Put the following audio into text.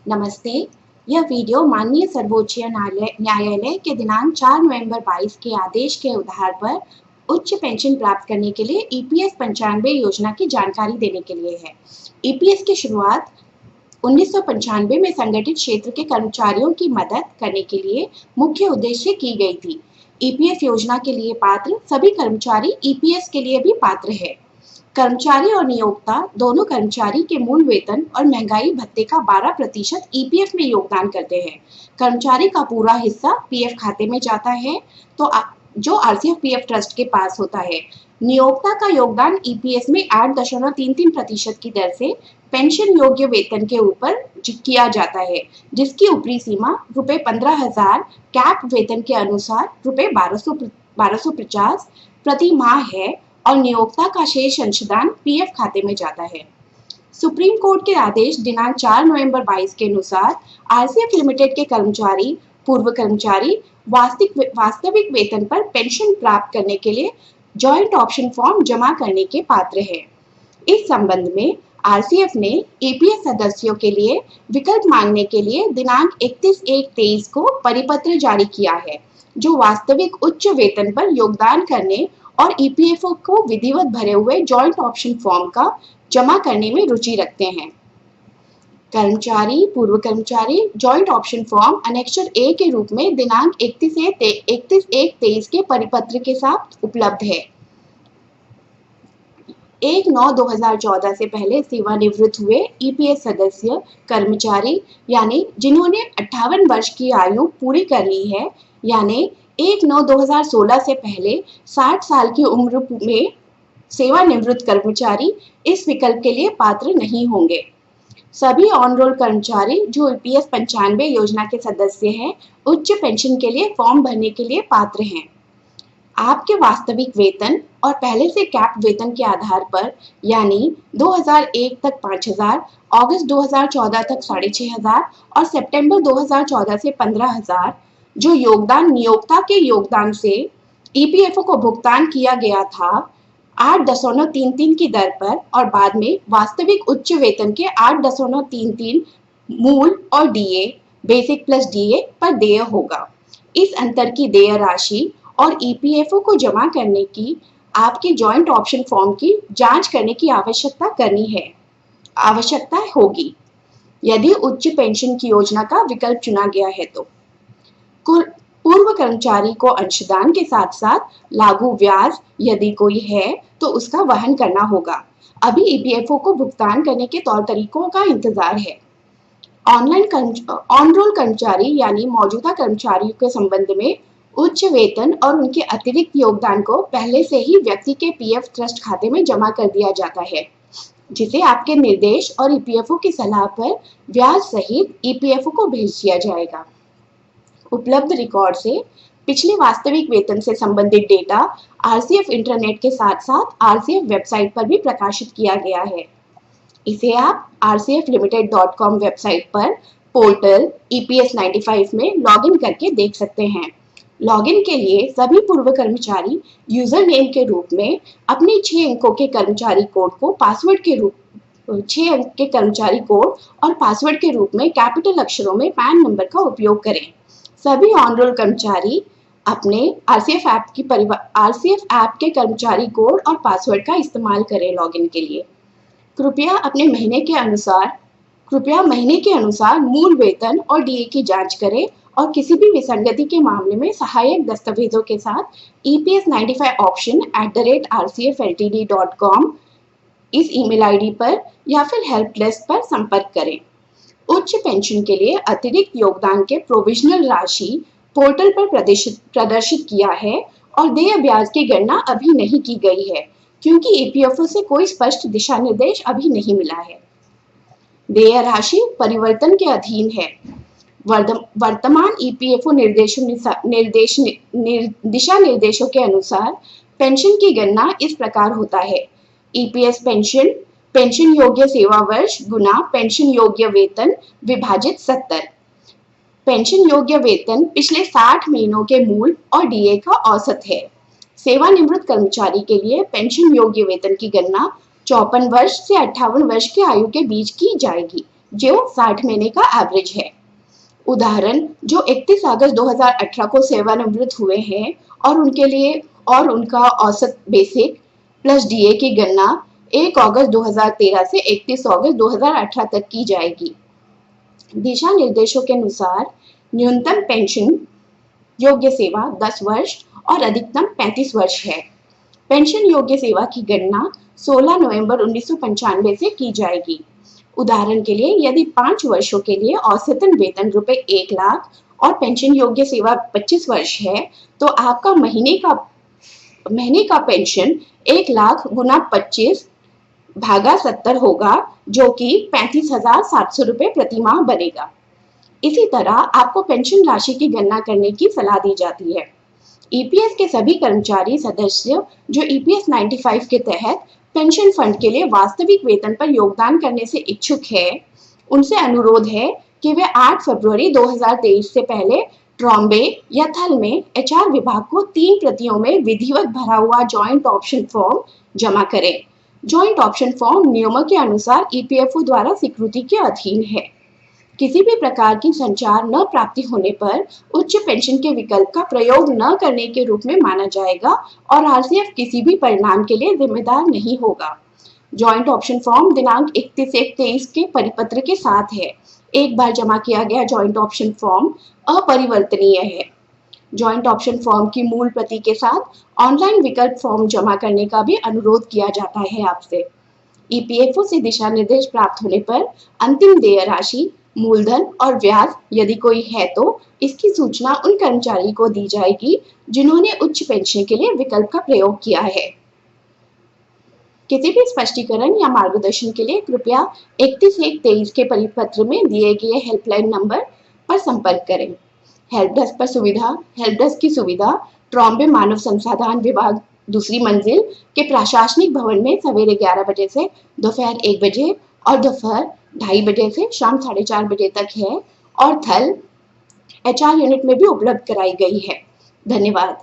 नमस्ते। यह वीडियो माननीय सर्वोच्च न्यायालय के दिनांक 4 नवंबर 22 के आदेश के आधार पर उच्च पेंशन प्राप्त करने के लिए ईपीएस 95 योजना की जानकारी देने के लिए है। ईपीएस की शुरुआत 1995 में संगठित क्षेत्र के कर्मचारियों की मदद करने के लिए मुख्य उद्देश्य की गई थी। ईपीएफ योजना के लिए पात्र सभी कर्मचारी ईपीएस के लिए भी पात्र है। कर्मचारी और नियोक्ता दोनों कर्मचारी के मूल वेतन और महंगाई भत्ते का 12% ईपीएफ में योगदान करते हैं। कर्मचारी का पूरा हिस्सा पीएफ खाते में जाता है तो जो आरसीएफ पीएफ ट्रस्ट के पास होता है। नियोक्ता का योगदान ईपीएस में 8.33% की दर से पेंशन योग्य वेतन के ऊपर किया जाता है, जिसकी ऊपरी सीमा ₹15,000 कैप वेतन के अनुसार ₹1250 प्रति माह है और नियोक्ता का शेष अंशदान पीएफ खाते में जाता है। सुप्रीम कोर्ट के आदेश दिनांक 4 नवंबर 22 के अनुसार आरसीएफ लिमिटेड के कर्मचारी, पूर्व कर्मचारी वास्तविक वेतन पर पेंशन प्राप्त करने के लिए जॉइंट ऑप्शन फॉर्म जमा करने के पात्र है। इस संबंध में आरसीएफ ने ईपीएस सदस्यों के लिए विकल्प मांगने के लिए दिनांक 31/1/23 को परिपत्र जारी किया है, जो वास्तविक उच्च वेतन पर योगदान करने और ईपीएफओ को विधिवत भरे हुए जॉइंट ऑप्शन फॉर्म का जमा करने में रुचि रखते हैं। कर्मचारी, पूर्व कर्मचारी जॉइंट ऑप्शन फॉर्म अनेक्चर ए के रूप में दिनांक 31/1/23 के परिपत्र के साथ उपलब्ध है। 1/9/2014 से पहले सेवानिवृत्त हुए ईपीएस सदस्य कर्मचारी यानी जिन्होंने 58 वर्ष की आयु पूरी कर ली है, यानी 1/9/2016 से पहले 60 साल की उम्र में सेवानिवृत्त कर्मचारी इस विकल्प के लिए पात्र नहीं होंगे। सभी ऑन रोल कर्मचारी जो ईपीएस 95 योजना के सदस्य हैं, उच्च पेंशन के लिए फॉर्म भरने के लिए पात्र हैं। आपके वास्तविक वेतन और पहले से कैप वेतन के आधार पर यानी 2001 तक 5,000, अगस्त 2014 तक 6,500 और सितंबर 2014 से 15,000 जो योगदान नियोक्ता के योगदान से ईपीएफओ को भुगतान किया गया था 8.33 की दर पर और बाद में वास्तविक उच्च वेतन के 8.33 मूल और डीए बेसिक प्लस डीए पर देय होगा। इस अंतर की देय राशि और ईपीएफओ को जमा करने की आपके जॉइंट ऑप्शन फॉर्म की जांच करने की आवश्यकता होगी यदि उच्च पेंशन की योजना का विकल्प चुना गया है तो। पूर्व कर्मचारी को अंशदान के साथ साथ लागू ब्याज यदि कोई है तो उसका वहन करना होगा। अभी ईपीएफओ को भुगतान करने के तौर तरीकों का इंतजार है। ऑन रोल कर्मचारी यानी मौजूदा कर्मचारियों के संबंध में उच्च वेतन और उनके अतिरिक्त योगदान को पहले से ही व्यक्ति के पीएफ ट्रस्ट खाते में जमा कर दिया जाता है, जिसे आपके निर्देश और ईपीएफओ की सलाह पर ब्याज सहित ईपीएफओ को भेज दिया जाएगा। उपलब्ध रिकॉर्ड से पिछले वास्तविक वेतन से संबंधित डेटा आरसीएफ इंटरनेट के साथ साथ आरसीएफ वेबसाइट पर भी प्रकाशित किया गया है। इसे आप rcflimited.com वेबसाइट पर पोर्टल ईपीएस 95 में लॉगिन करके देख सकते हैं। लॉगिन के लिए सभी पूर्व कर्मचारी यूजर नेम के रूप में अपने 6 अंकों के कर्मचारी कोड को पासवर्ड के रूप 6 अंक के कर्मचारी कोड और पासवर्ड के रूप में कैपिटल अक्षरों में पैन नंबर का उपयोग करें। सभी ऑन रोल कर्मचारी अपने आरसीएफ ऐप के कर्मचारी कोड और पासवर्ड का इस्तेमाल करें लॉगिन के लिए। कृपया महीने के अनुसार मूल वेतन और डीए की जांच करें और किसी भी विसंगति के मामले में सहायक दस्तावेजों के साथ eps95option@rcfltd.com इस ईमेल आईडी पर या फिर हेल्प डेस्क पर संपर्क करें। उच्च पेंशन के लिए अतिरिक्त योगदान के प्रोविजनल राशि पोर्टल पर प्रदर्शित किया है और देय ब्याज की गणना अभी नहीं की गई है क्योंकि ईपीएफओ से कोई स्पष्ट दिशा निर्देश अभी नहीं मिला है। देय राशि परिवर्तन के अधीन है। वर्तमान ईपीएफओ दिशा निर्देशों के अनुसार पेंशन की गणना इस प्रकार होता है: ईपीएस पेंशन योग्य सेवा वर्ष गुना पेंशन योग्य वेतन विभाजित 70। पेंशन योग्य वेतन पिछले 60 महीनों के मूल और डीए का औसत है। सेवानिवृत्त कर्मचारी के लिए पेंशन योग्य वेतन की गणना 54 वर्ष से 58 वर्ष की आयु के बीच की जाएगी। जो 60 महीने का एवरेज है। उदाहरण, जो 31 अगस्त 2018 को सेवानिवृत्त हुए हैं और उनके लिए और उनका औसत बेसिक प्लस डीए की गणना 1 अगस्त 2013 से 31 अगस्त 2018 तक की जाएगी। दिशा निर्देशों के अनुसार न्यूनतम पेंशन योग्य सेवा 10 वर्ष और अधिकतम 35 वर्ष है। पेंशन योग्य सेवा की गणना 16 नवंबर 1995 से की जाएगी। उदाहरण के लिए, यदि 5 वर्षों के लिए औसतन वेतन रुपए 1 लाख और पेंशन योग्य सेवा 25 वर्ष है, तो आपका महीने का पेंशन 1 लाख गुना 25 भागा 70 होगा, जो कि 35,700 रुपए प्रति माह बनेगा। इसी तरह आपको पेंशन राशि की गणना करने की सलाह दी जाती है। ईपीएस के सभी कर्मचारी सदस्य जो ईपीएस 95 के तहत पेंशन फंड के लिए वास्तविक वेतन पर योगदान करने से इच्छुक है, उनसे अनुरोध है कि वे 8 फरवरी 2023 से पहले ट्रॉम्बे या थल में एचआर विभाग को 3 प्रतियों में विधिवत भरा हुआ जॉइंट ऑप्शन फॉर्म जमा करें। जॉइंट ऑप्शन फॉर्म नियमों के अनुसार ईपीएफओ द्वारा स्वीकृति के अधीन है। किसी भी प्रकार की संचार न प्राप्ति होने पर उच्च पेंशन के विकल्प का प्रयोग न करने के रूप में माना जाएगा और आरसीएफ किसी भी परिणाम के लिए जिम्मेदार नहीं होगा। जॉइंट ऑप्शन फॉर्म दिनांक 31/1/23 के परिपत्र के साथ है। एक बार जमा किया गया जॉइंट ऑप्शन फॉर्म अपरिवर्तनीय है। जॉइंट ऑप्शन फॉर्म की मूल प्रति के साथ ऑनलाइन विकल्प फॉर्म जमा करने का भी अनुरोध किया जाता है आपसे। ईपीएफओ से दिशा निर्देश प्राप्त होने पर अंतिम देय राशि, मूलधन और ब्याज यदि कोई है तो इसकी सूचना उन कर्मचारी को दी जाएगी जिन्होंने उच्च पेंशन के लिए विकल्प का प्रयोग किया है। किसी भी स्पष्टीकरण या मार्गदर्शन के लिए कृपया 31/1/23 के परिपत्र में दिए गए हेल्पलाइन नंबर पर संपर्क करें। हेल्प डेस्क की सुविधा ट्रॉम्बे मानव संसाधन विभाग दूसरी मंजिल के प्रशासनिक भवन में सवेरे 11 बजे से दोपहर 1 बजे और दोपहर 2:30 बजे से शाम 4:30 बजे तक है और थल एचआर यूनिट में भी उपलब्ध कराई गई है। धन्यवाद।